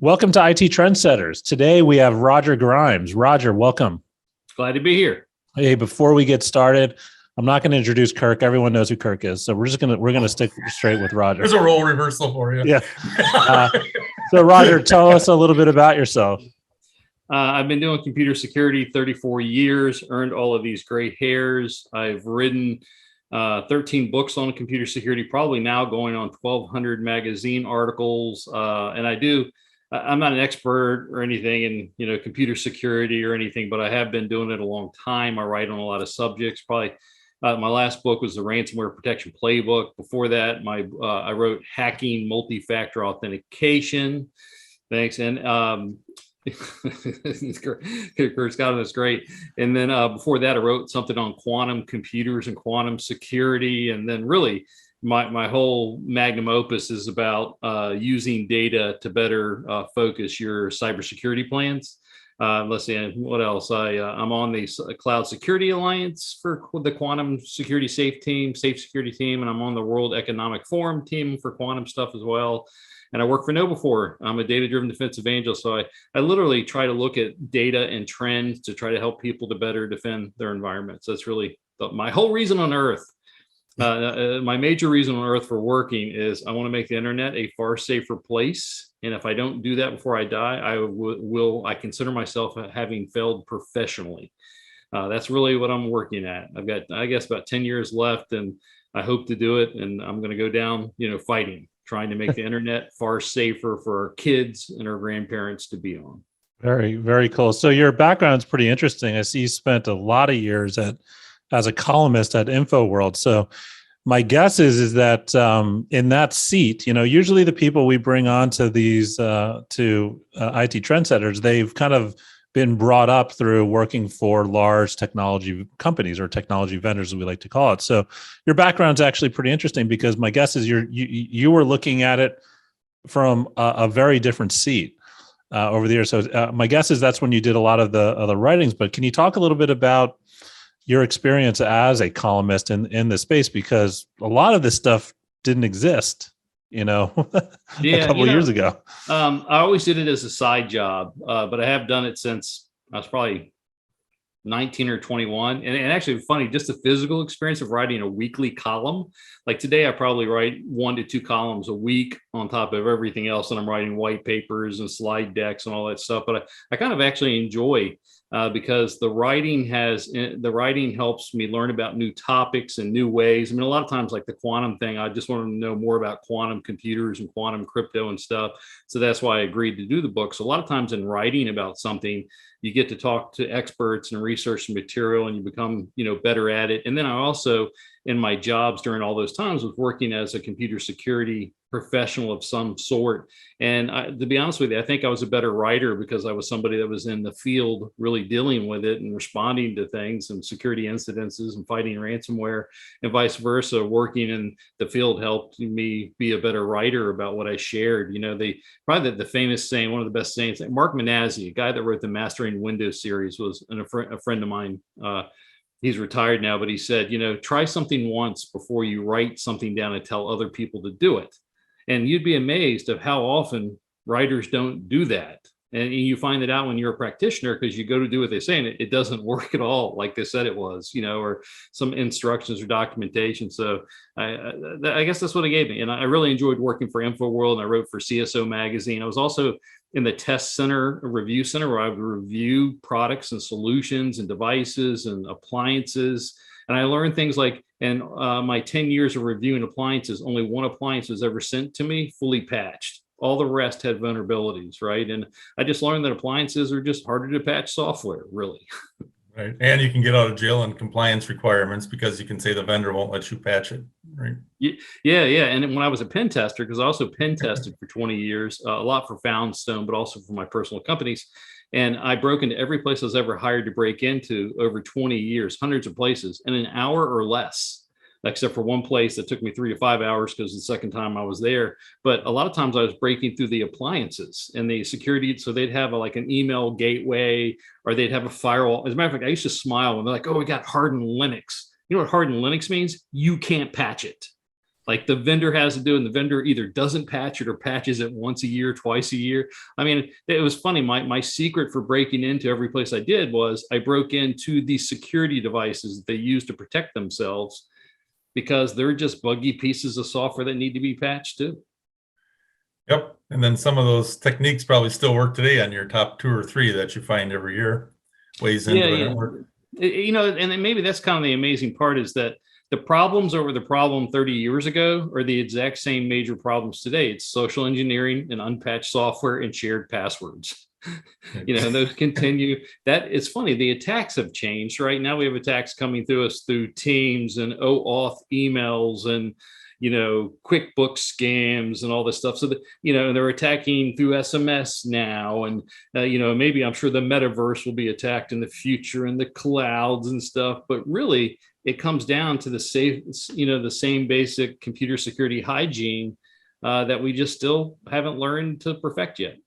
Welcome to IT Trendsetters. Today we have Roger Grimes. Roger, welcome. Glad to be here. Hey, before we get started, I'm not going to introduce Kirk. Everyone knows who Kirk is, so we're going to stick straight with Roger. There's a role reversal for you. Yeah. So Roger, tell us a little bit about yourself. I've been doing computer security 34 years, earned all of these gray hairs. I've written 13 books on computer security, probably now going on 1,200 magazine articles. And I'm not an expert or anything in, computer security or anything, but I have been doing it a long time. I write on a lot of subjects. Probably my last book was the Ransomware Protection Playbook. Before that, I wrote Hacking Multi-Factor Authentication. Thanks. And Kurt Scott, that's great. And then before that, I wrote something on quantum computers and quantum security. And then really my whole magnum opus is about using data to better focus your cybersecurity plans. Let's see, what else? I'm on the Cloud Security Alliance for the Quantum Security Safe Security team, and I'm on the World Economic Forum team for quantum stuff as well. And I work for KnowBe4. I'm a data-driven defense evangelist. So I literally try to look at data and trends to try to help people to better defend their environments. That's really my whole reason on earth. My major reason on earth for working is I want to make the internet a far safer place. And if I don't do that before I die, I consider myself having failed professionally. That's really what I'm working at. I've got, I guess, about 10 years left, and I hope to do it. And I'm going to go down, fighting, trying to make the internet far safer for our kids and our grandparents to be on. Very, very cool. So your background is pretty interesting. I see you spent a lot of years as a columnist at InfoWorld. So my guess is that in that seat, usually the people we bring on to these IT Trendsetters, they've kind of been brought up through working for large technology companies or technology vendors, as we like to call it. So your background's actually pretty interesting, because my guess is you were looking at it from a very different seat over the years. So my guess is that's when you did a lot of the writings. But can you talk a little bit about your experience as a columnist in this space? Because a lot of this stuff didn't exist, a couple of years ago. I always did it as a side job, but I have done it since I was probably 19 or 21. And actually funny, just the physical experience of writing a weekly column. Like today, I probably write 1 to 2 columns a week on top of everything else. And I'm writing white papers and slide decks and all that stuff. But I kind of actually enjoy because the writing helps me learn about new topics and new ways. I mean, a lot of times, like the quantum thing, I just want to know more about quantum computers and quantum crypto and stuff. So that's why I agreed to do the book. So a lot of times in writing about something, you get to talk to experts and research the material, and you become, better at it. And then I also, in my jobs during all those times, was working as a computer security professional of some sort. And to be honest with you, I think I was a better writer because I was somebody that was in the field really dealing with it and responding to things and security incidences and fighting ransomware, and vice versa. Working in the field helped me be a better writer about what I shared. Probably the famous saying, one of the best sayings, like Mark Manazzi, a guy that wrote the Mastering Windows series, was a friend of mine. He's retired now, but he said, try something once before you write something down and tell other people to do it. And you'd be amazed of how often writers don't do that. And you find it out when you're a practitioner, because you go to do what they say and it doesn't work at all like they said it was, or some instructions or documentation. So I guess that's what it gave me. And I really enjoyed working for InfoWorld, and I wrote for CSO Magazine. I was also in the test center, review center, where I would review products and solutions and devices and appliances. And I learned things like, in my 10 years of reviewing appliances, only one appliance was ever sent to me fully patched. All the rest had vulnerabilities, right? And I just learned that appliances are just harder to patch software, really. Right. And you can get out of jail on compliance requirements because you can say the vendor won't let you patch it, right? Yeah. And when I was a pen tester, because I also pen tested for 20 years, a lot for Foundstone, but also for my personal companies. And I broke into every place I was ever hired to break into over 20 years, hundreds of places, in an hour or less. Except for one place that took me 3 to 5 hours because the second time I was there. But a lot of times I was breaking through the appliances and the security. So they'd have an email gateway, or they'd have a firewall. As a matter of fact, I used to smile when they're like, "Oh, we got hardened Linux." You know what hardened Linux means? You can't patch it. Like the vendor has to do, and the vendor either doesn't patch it or patches it once a year, twice a year. I mean, it was funny. My secret for breaking into every place I did was I broke into the security devices that they use to protect themselves, because they're just buggy pieces of software that need to be patched too. Yep. And then some of those techniques probably still work today on your top 2 or 3 that you find every year, ways into the network. You know, and then maybe that's kind of the amazing part, is that the problems over the problem 30 years ago are the exact same major problems today. It's social engineering and unpatched software and shared passwords. You know, and those continue. That it's funny. The attacks have changed. Right now, we have attacks coming through us through Teams and OAuth emails and, you know, QuickBooks scams and all this stuff. So that, you know, they're attacking through SMS now, and you know, maybe I'm sure the metaverse will be attacked in the future and the clouds and stuff. But really, it comes down to the same basic computer security hygiene that we just still haven't learned to perfect yet.